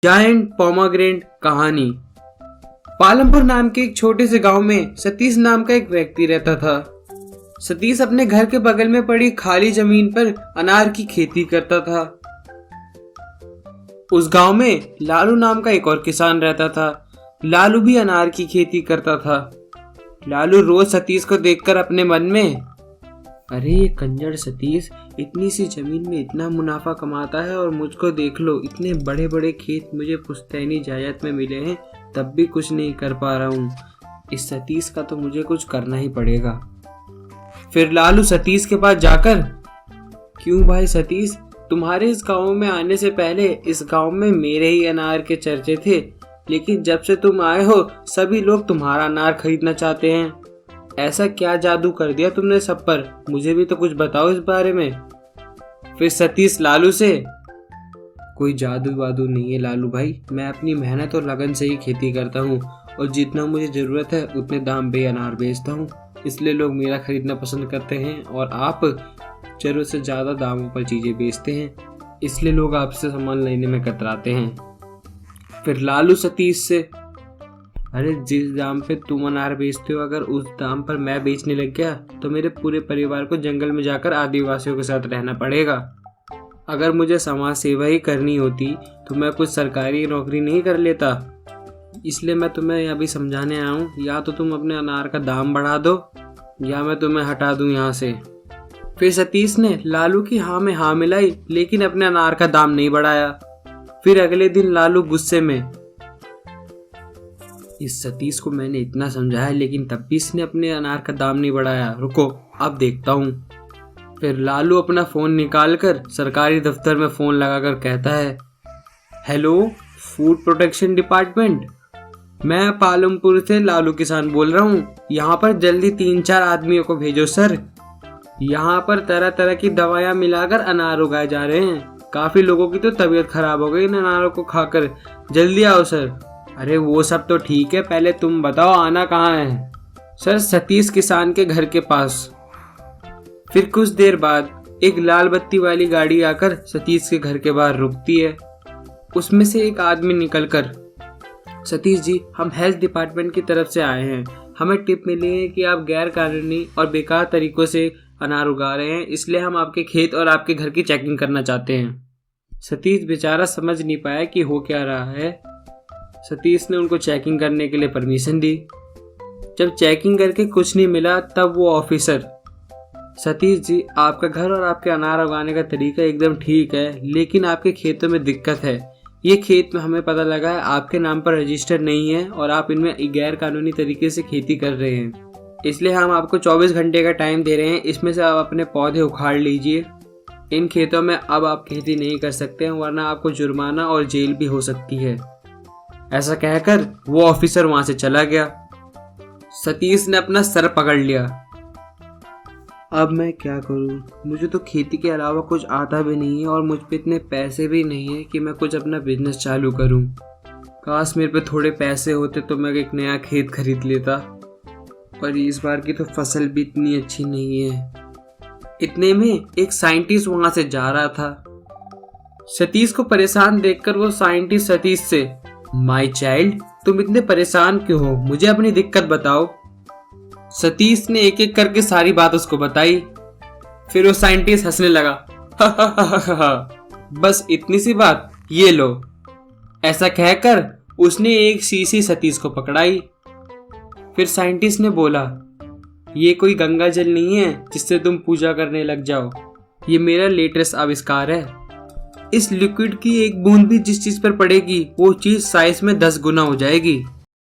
Giant pomegranate कहानी। पालमपुर नाम के एक छोटे से गांव में सतीश नाम का एक व्यक्ति रहता था। सतीश अपने घर के बगल में पड़ी खाली जमीन पर अनार की खेती करता था। उस गांव में लालू नाम का एक और किसान रहता था। लालू भी अनार की खेती करता था। लालू रोज सतीश को देखकर अपने मन में, अरे ये कंजर सतीश इतनी सी जमीन में इतना मुनाफा कमाता है और मुझको देख लो, इतने बड़े बड़े खेत मुझे पुश्तैनी जायदाद में मिले हैं, तब भी कुछ नहीं कर पा रहा हूँ। इस सतीश का तो मुझे कुछ करना ही पड़ेगा। फिर लालू सतीश के पास जाकर, क्यों भाई सतीश, तुम्हारे इस गांव में आने से पहले इस गांव में मेरे ही अनार के चर्चे थे, लेकिन जब से तुम आए हो सभी लोग तुम्हारा अनार खरीदना चाहते हैं। ऐसा क्या जादू कर दिया तुमने सब पर, मुझे भी तो कुछ बताओ इस बारे में। फिर सतीश लालू से, कोई जादू वादू नहीं है लालू भाई, मैं अपनी मेहनत और लगन से ही खेती करता हूँ और जितना मुझे जरूरत है उतने दाम पे अनार बेचता हूँ, इसलिए लोग मेरा खरीदना पसंद करते हैं और आप जरूरत से ज्यादा दामों पर चीजें बेचते हैं, इसलिए लोग आपसे सामान लेने में कतराते हैं। फिर लालू सतीश से, अरे जिस दाम पे तुम अनार बेचते हो अगर उस दाम पर मैं बेचने लग गया तो मेरे पूरे परिवार को जंगल में जाकर आदिवासियों के साथ रहना पड़ेगा। अगर मुझे समाज सेवा ही करनी होती तो मैं कुछ सरकारी नौकरी नहीं कर लेता। इसलिए मैं तुम्हें यहाँ भी समझाने आया हूँ, या तो तुम अपने अनार का दाम बढ़ा दो या मैं तुम्हें हटा दूँ यहाँ से। फिर सतीश ने लालू की हाँ में हाँ मिलाई, लेकिन अपने अनार का दाम नहीं बढ़ाया। फिर अगले दिन लालू गुस्से में, इस सतीश को मैंने इतना समझाया लेकिन तब भी इसने अपने अनार का दाम नहीं बढ़ाया, रुको अब देखता हूँ। फिर लालू अपना फोन निकालकर सरकारी दफ्तर में फोन लगाकर कहता है, हेलो फूड प्रोटेक्शन डिपार्टमेंट, मैं पालमपुर से लालू किसान बोल रहा हूँ, यहाँ पर जल्दी 3-4 आदमियों को भेजो सर। यहाँ पर तरह तरह की दवाइयाँ मिलाकर अनार उगाए जा रहे हैं, काफी लोगों की तो तबीयत खराब हो गई इन अनारों को खाकर, जल्दी आओ सर। अरे वो सब तो ठीक है, पहले तुम बताओ आना कहाँ है। सर सतीश किसान के घर के पास। फिर कुछ देर बाद एक लाल बत्ती वाली गाड़ी आकर सतीश के घर के बाहर रुकती है। उसमें से एक आदमी निकलकर, सतीश जी हम हेल्थ डिपार्टमेंट की तरफ से आए हैं, हमें टिप मिली है कि आप गैर कानूनी और बेकार तरीकों से अनार उगा रहे हैं, इसलिए हम आपके खेत और आपके घर की चेकिंग करना चाहते हैं। सतीश बेचारा समझ नहीं पाया कि हो क्या रहा है। सतीश ने उनको चेकिंग करने के लिए परमिशन दी। जब चेकिंग करके कुछ नहीं मिला तब वो ऑफिसर, सतीश जी आपका घर और आपके अनार उगाने का तरीका एकदम ठीक है, लेकिन आपके खेतों में दिक्कत है। ये खेत में हमें पता लगा है आपके नाम पर रजिस्टर नहीं है और आप इनमें गैर कानूनी तरीके से खेती कर रहे हैं, इसलिए हम आपको 24 घंटे का टाइम दे रहे हैं, इसमें से आप अपने पौधे उखाड़ लीजिए। इन खेतों में अब आप खेती नहीं कर सकते हैं, वरना आपको जुर्माना और जेल भी हो सकती है। ऐसा कहकर वो ऑफिसर वहां से चला गया। सतीश ने अपना सर पकड़ लिया, अब मैं क्या करूं, मुझे तो खेती के अलावा कुछ आता भी नहीं है और मुझ पे इतने पैसे भी नहीं है कि मैं कुछ अपना बिजनेस चालू करूं। काश मेरे पे थोड़े पैसे होते तो मैं एक नया खेत खरीद लेता, पर इस बार की तो फसल भी इतनी अच्छी नहीं है। इतने में एक साइंटिस्ट वहां से जा रहा था। सतीश को परेशान देखकर वो साइंटिस्ट सतीश से, माय चाइल्ड तुम इतने परेशान क्यों हो, मुझे अपनी दिक्कत बताओ। सतीश ने एक एक करके सारी बात उसको बताई। फिर वो साइंटिस्ट हंसने लगा, बस इतनी सी बात, ये लो। ऐसा कहकर उसने एक शीशी सतीश को पकड़ाई। फिर साइंटिस्ट ने बोला, ये कोई गंगा जल नहीं है जिससे तुम पूजा करने लग जाओ, ये मेरा लेटेस्ट आविष्कार है। इस लिक्विड की एक बूंद भी जिस चीज पर पड़ेगी वो चीज साइज में 10 गुना हो जाएगी।